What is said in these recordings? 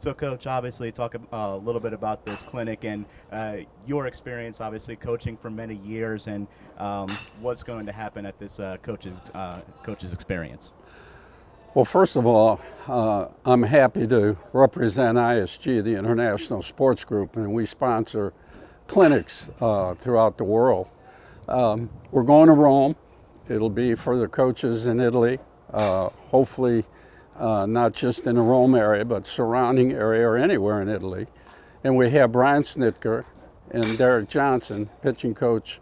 So, Coach, obviously, talk a little bit about this clinic and your experience, obviously, coaching for many years, and what's going to happen at this coach's experience. Well, first of all, I'm happy to represent ISG, the International Sports Group, and we sponsor clinics throughout the world. We're going to Rome. It'll be for the coaches in Italy, hopefully not just in the Rome area, but surrounding area or anywhere in Italy. And we have Brian Snitker and Derek Johnson, pitching coach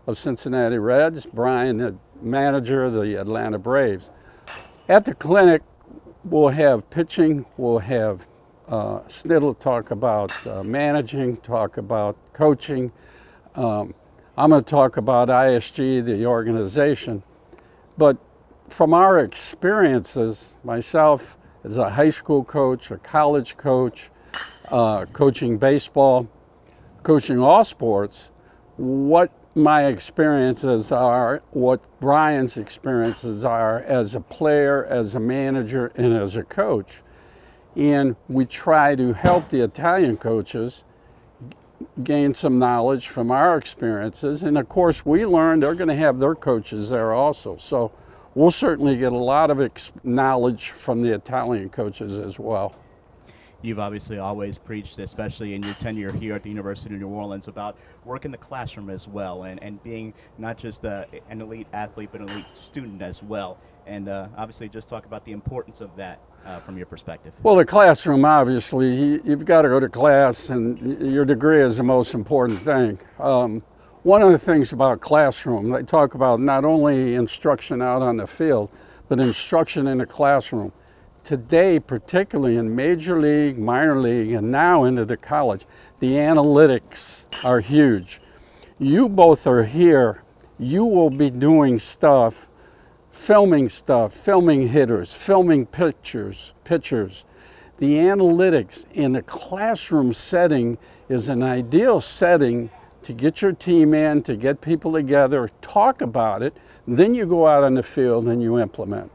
of Cincinnati Reds, Brian, the manager of the Atlanta Braves. At the clinic, we'll have pitching, we'll have Snittle talk about managing, talk about coaching. I'm going to talk about ISG, the organization. But from our experiences, myself as a high school coach, a college coach, coaching baseball, coaching all sports, what my experiences are, what Brian's experiences are as a player, as a manager, and as a coach. And we try to help the Italian coaches gain some knowledge from our experiences. And of course, we learn they're going to have their coaches there also. So we'll certainly get a lot of knowledge from the Italian coaches as well. You've obviously always preached, especially in your tenure here at the University of New Orleans, about work in the classroom as well and being not just an elite athlete, but an elite student as well. And obviously just talk about the importance of that from your perspective. Well, the classroom, obviously, you've got to go to class, and your degree is the most important thing. One of the things about classroom, they talk about not only instruction out on the field, but instruction in the classroom. Today, particularly in Major League, Minor League, and now into the college, the analytics are huge. You both are here. You will be doing stuff, filming hitters, filming pitchers. The analytics in the classroom setting is an ideal setting to get your team in, to get people together, talk about it, then you go out on the field and you implement.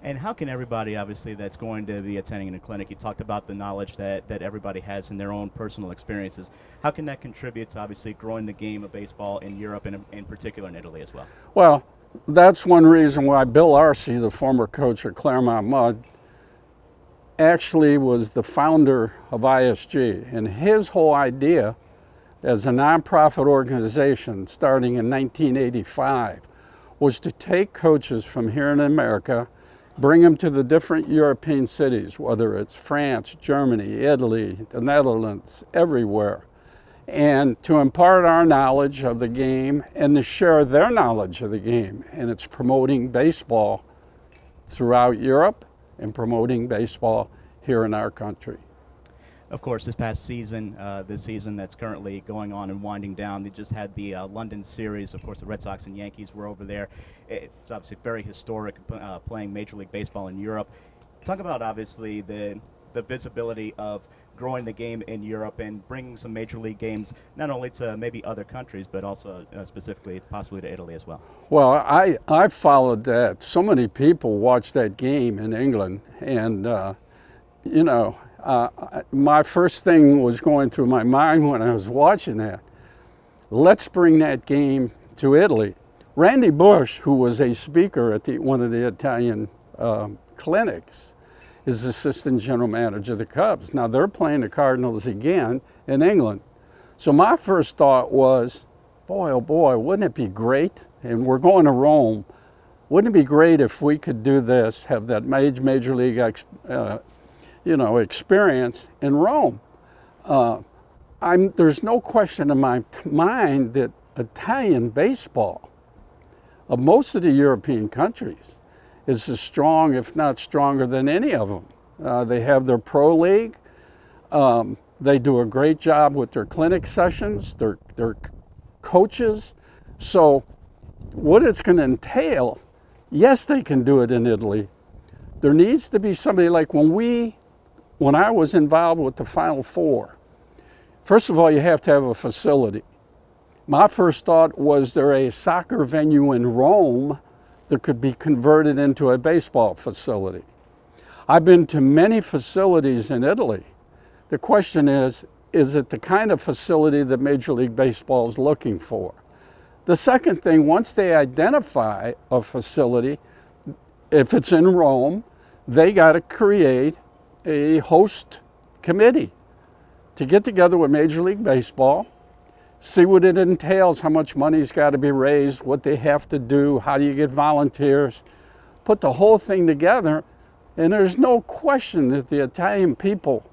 And how can everybody, obviously, that's going to be attending in a clinic, you talked about the knowledge that everybody has in their own personal experiences. How can that contribute to, obviously, growing the game of baseball in Europe and in particular in Italy as well? Well, that's one reason why Bill Arce, the former coach at Claremont Mud, actually was the founder of ISG. And his whole idea as a nonprofit organization starting in 1985 was to take coaches from here in America, bring them to the different European cities, whether it's France, Germany, Italy, the Netherlands, everywhere, and to impart our knowledge of the game and to share their knowledge of the game. And it's promoting baseball throughout Europe and promoting baseball here in our country. Of course, this season that's currently going on and winding down, they just had the London series. Of course, the Red Sox and Yankees were over there. It's obviously very historic playing Major League Baseball in Europe. Talk about, obviously, the visibility of growing the game in Europe and bringing some Major League games not only to maybe other countries, but also specifically possibly to Italy as well. Well, I followed that. So many people watched that game in England, and, my first thing was going through my mind when I was watching that. Let's bring that game to Italy. Randy Bush, who was a speaker at one of the Italian clinics, is assistant general manager of the Cubs. Now they're playing the Cardinals again in England. So my first thought was, boy, oh boy, wouldn't it be great? And we're going to Rome. Wouldn't it be great if we could do this, have that major league experience in Rome? There's no question in my mind that Italian baseball of most of the European countries is as strong, if not stronger, than any of them. They have their pro league. They do a great job with their clinic sessions, their coaches. So what it's going to entail, yes, they can do it in Italy. There needs to be somebody like when I was involved with the Final Four, first of all, you have to have a facility. My first thought was there a soccer venue in Rome that could be converted into a baseball facility. I've been to many facilities in Italy. The question is it the kind of facility that Major League Baseball is looking for? The second thing, once they identify a facility, if it's in Rome, they got to create a host committee to get together with Major League Baseball, see what it entails, how much money's got to be raised, what they have to do, how do you get volunteers, put the whole thing together. And there's no question that the Italian people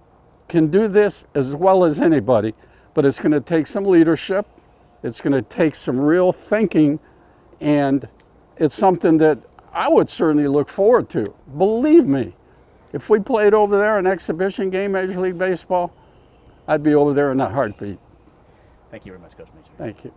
can do this as well as anybody, but it's going to take some leadership, it's going to take some real thinking, and it's something that I would certainly look forward to. Believe me, if we played over there an exhibition game, Major League Baseball, I'd be over there in a heartbeat. Thank you very much, Coach Maestri. Thank you.